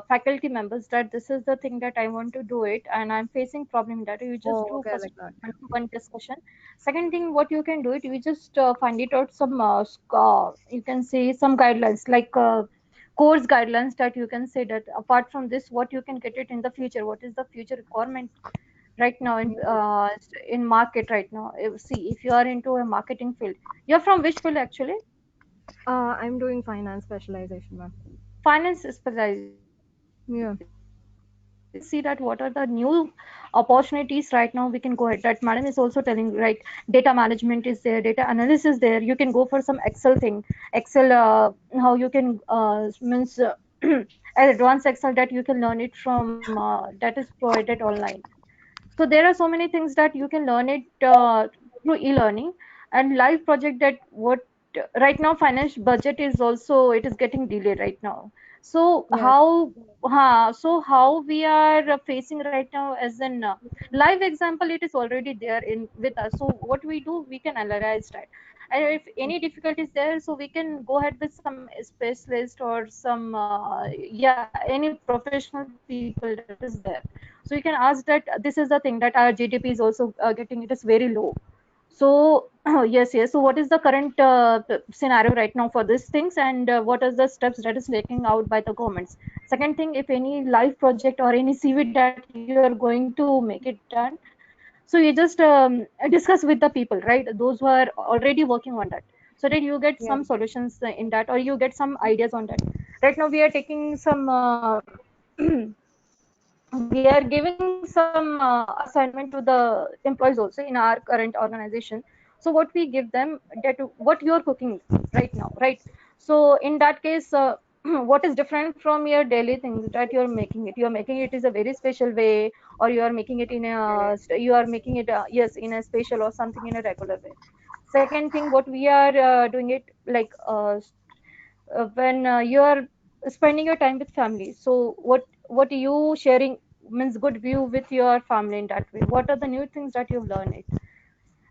faculty members that this is the thing that I want to do it and I'm facing problem that you just Oh, do okay, first like that. one discussion. Second thing, what you can do it, you just find it out some you can say some guidelines like course guidelines that you can say that apart from this, what you can get it in the future, what is the future requirement right now in market right now. See, if you are into a marketing field, you're from which field actually? I'm doing finance specialization, ma'am. Finance specialization. Yeah. So you can see that what are the new opportunities right now we can go ahead. That madam is also telling, right? Data management is there, data analysis there. You can go for some Excel thing. Excel, how you can means advanced Excel that you can learn it from that is provided online. So there are so many things that you can learn it through e-learning and live project that what right now finance budget is also it is getting delayed right now. So Yes. so how we are facing right now as an live example, it is already there in with us. So what we do, we can analyze that. And if any difficulties there, so we can go ahead with some specialist or some yeah, any professional people that is there. So you can ask that this is the thing that our GDP is also getting it is very low. So yes, yes. So what is the current scenario right now for these things, and what are the steps that is taken out by the governments? Second thing, if any live project or any CV that you are going to make it done, so you just discuss with the people, right? Those who are already working on that, so that you get some Yes. solutions in that, or you get some ideas on that. Right now, we are taking some. We are giving some assignment to the employees also in our current organization. So what we give them that what you are cooking right now, right? So in that case, what is different from your daily things that you are making it? You are making it is a very special way, or you are making it in a you are making it yes in a special or something in a regular way. Second thing, what we are doing it like when you are spending your time with family, so what you sharing means good view with your family in that way. What are the new things that you've learned it?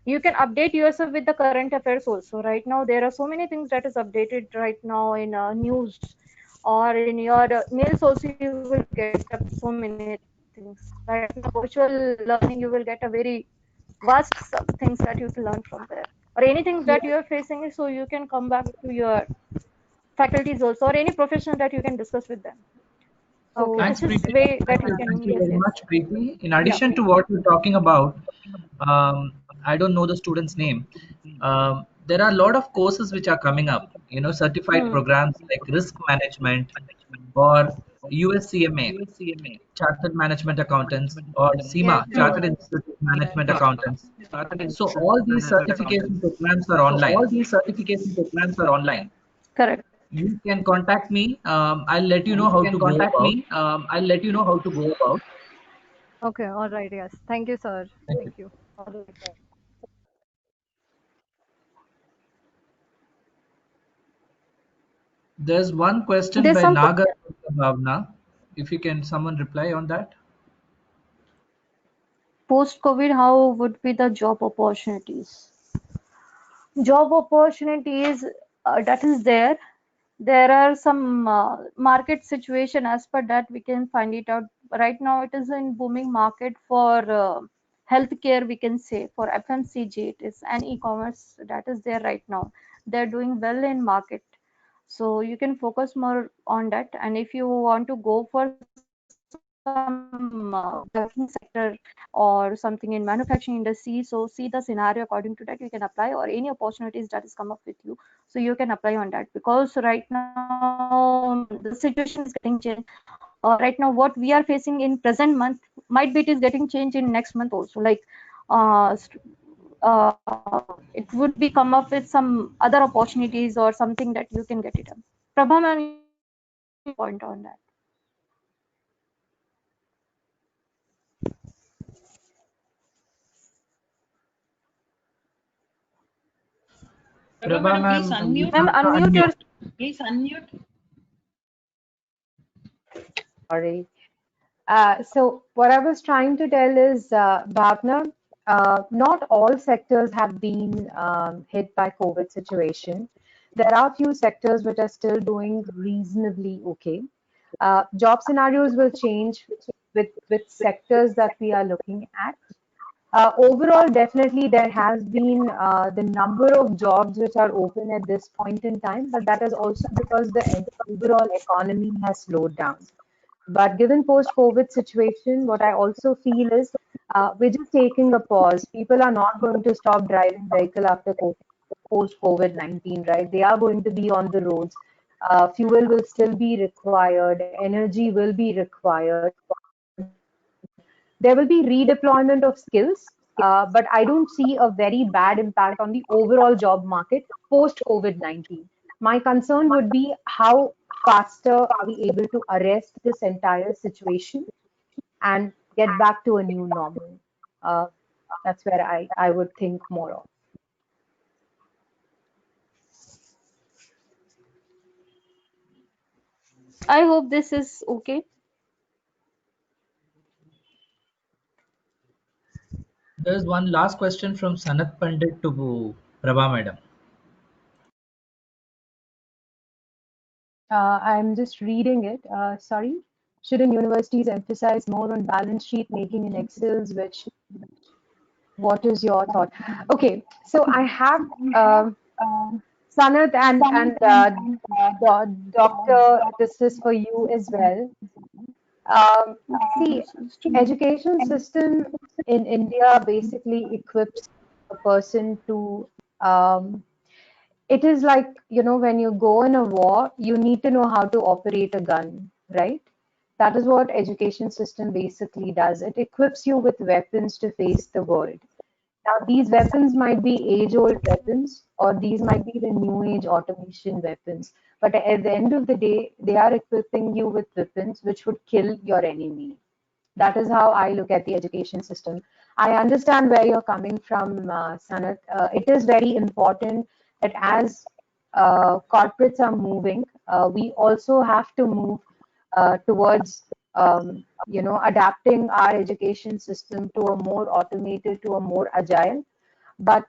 You can update yourself with the current affairs also. Right now there are so many things that is updated right now in news or in your mails also. You will get up so many things right now. Virtual learning, you will get a very vast things that you can learn from there, or anything that you are facing, so you can come back to your faculties also, or any professional that you can discuss with them. So Okay. this Thanks, is Preeti. way that you can, Thank you yes, very yes, much, Preeti. In yeah. addition to what you're talking about, I don't know the student's name. There are a lot of courses which are coming up, certified Hmm. programs like risk management or USCMA, Chartered Management Accountants, or Yes, CIMA, yes. Chartered Institute of Management Accountants. So all these certification programs are online. Correct. You can contact me. I'll let you know You how can to go contact about. me. I'll let you know how to go about. Okay, all right, yes. Thank you, sir. Thank you. Thank you. There's one question There's by some Nagar Bhavna. If you can, someone reply on that. post COVID, how would be the job opportunities? Job opportunities that is there. There are some market situation as per that we can find it out. Right now, it is in booming market for healthcare. We can say for FMCG, it is and e-commerce that is there right now. They're doing well in market, so you can focus more on that. And if you want to go for some banking sector or something in manufacturing industry, so see the scenario according to that you can apply, or any opportunities that is come up with you, so you can apply on that. Because right now the situation is getting changed. Right now what we are facing in present month might be it is getting changed in next month also, like it would be come up with some other opportunities or something that you can get it done. Prabha ma'am, you point on that. Prabha Prabha madam, please ma'am, you unmute. Ma'am, have to unmute your. unmute. Please unmute. Sorry. So what I was trying to tell is, Bhavna, not all sectors have been hit by COVID situation. There are few sectors which are still doing reasonably okay. Job scenarios will change with sectors that we are looking at. Overall, definitely there has been the number of jobs which are open at this point in time, but that is also because the overall economy has slowed down. But given post-COVID situation, what I also feel is we're just taking a pause. People are not going to stop driving vehicle after post-COVID-19, right? They are going to be on the roads. Fuel will still be required. Energy will be required. There will be redeployment of skills, but I don't see a very bad impact on the overall job market post-COVID-19. My concern would be how faster are we able to arrest this entire situation and get back to a new normal. Uh, that's where I would think more of. I hope this is okay. There's one last question from Sanat Pandit to Prabha madam. I'm just reading it. Sorry. Shouldn't universities emphasize more on balance sheet making in Excels, which what is your thought? Okay, so I have Sanat Doctor. This is for you as well. See, education system in India basically equips a person to. It is like, when you go in a war, you need to know how to operate a gun, right? That is what education system basically does. It equips you with weapons to face the world. Now, these weapons might be age-old weapons, or these might be the new age automation weapons. But at the end of the day, they are equipping you with weapons which would kill your enemy. That is how I look at the education system. I understand where you're coming from, Sanat. It is very important that as corporates are moving, we also have to move towards adapting our education system to a more automated, to a more agile. But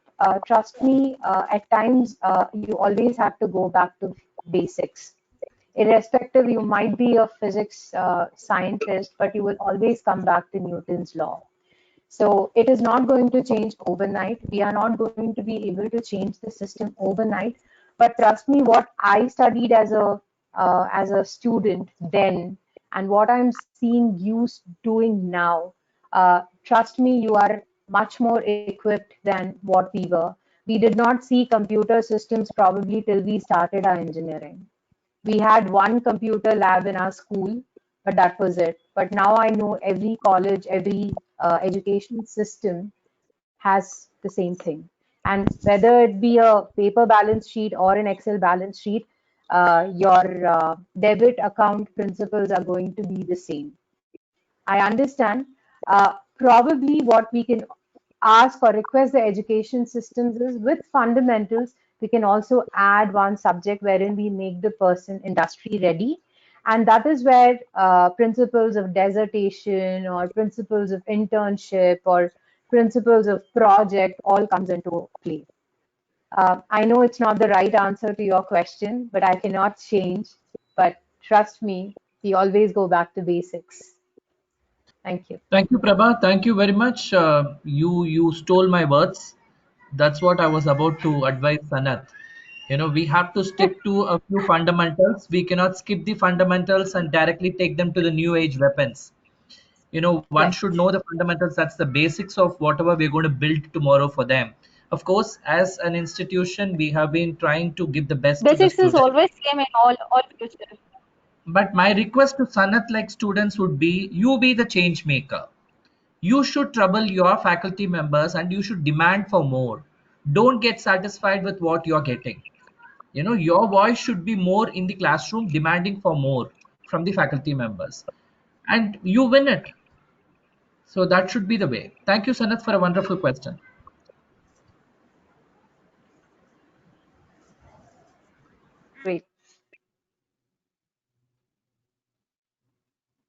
trust me, at times you always have to go back to basics. Irrespective, you might be a physics scientist, but you will always come back to Newton's law. So it is not going to change overnight. We are not going to be able to change the system overnight. But trust me, what I studied as a student then, and what I'm seeing you doing now, trust me, you are much more equipped than what we were. We did not see computer systems probably till we started our engineering. We had one computer lab in our school, but that was it. But now I know every college, every education system has the same thing. And whether it be a paper balance sheet or an Excel balance sheet, your debit account principles are going to be the same. I understand. Probably what we can ask or request the education systems is with fundamentals, we can also add one subject wherein we make the person industry ready. And that is where principles of dissertation or principles of internship or principles of project all comes into play. I know it's not the right answer to your question, but I cannot change. But trust me, we always go back to basics. Thank you. Thank you, Prabha. Thank you very much. You stole my words. That's what I was about to advise Sanat. We have to stick to a few fundamentals. We cannot skip the fundamentals and directly take them to the new age weapons. One Right. should know the fundamentals. That's the basics of whatever we're going to build tomorrow for them. Of course, as an institution, we have been trying to give the best to the Basics is students. always same in all future. But my request to Sanat like students would be you be the change maker. You should trouble your faculty members and you should demand for more. Don't get satisfied with what you're getting. Your voice should be more in the classroom, demanding for more from the faculty members, and you win it. So that should be the way. Thank you, Sanath, for a wonderful question. Great.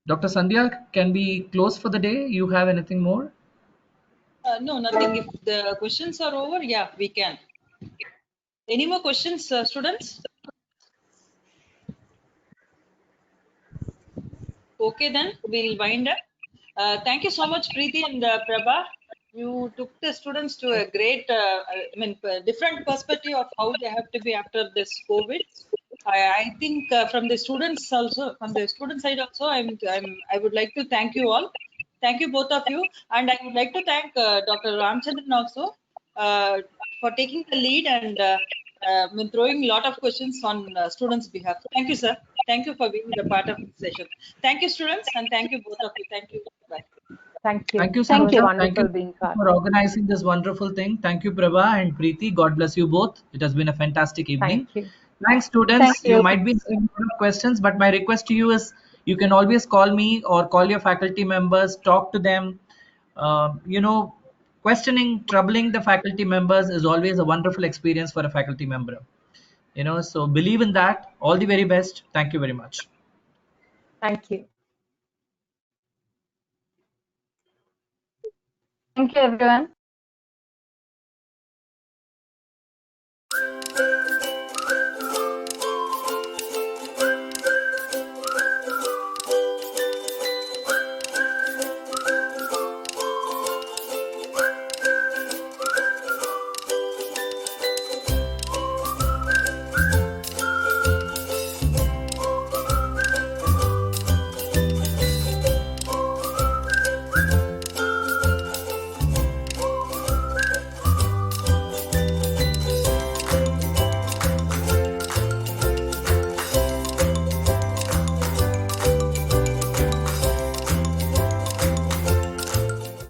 Dr. Sandhya, can we close for the day? You have anything more? No, nothing. If the questions are over, yeah, we can. Any more questions, students? Okay, then we'll wind up. Thank you so much, Preeti and Prabha. You took the students to a great, different perspective of how they have to be after this COVID. I think from the students also, from the student side also, I would like to thank you all. Thank you both of you, and I would like to thank Dr. Ramchandran also for taking the lead and throwing a lot of questions on students' behalf. Thank you, sir. Thank you for being the part of the session. Thank you, students, and thank you both of you. Thank you. Bye. Thank you. Thank you, It Thank was you. Sandhya. Thank you wonderful being part. for organizing this wonderful thing. Thank you, Prabha and Preeti. God bless you both. It has been a fantastic evening. Thank you. Thanks, Thank students. You you. might be having a lot of questions, but my request to you is you can always call me or call your faculty members, talk to them. Questioning, troubling the faculty members is always a wonderful experience for a faculty member. So believe in that. All the very best. Thank you very much. Thank you. Thank you, everyone.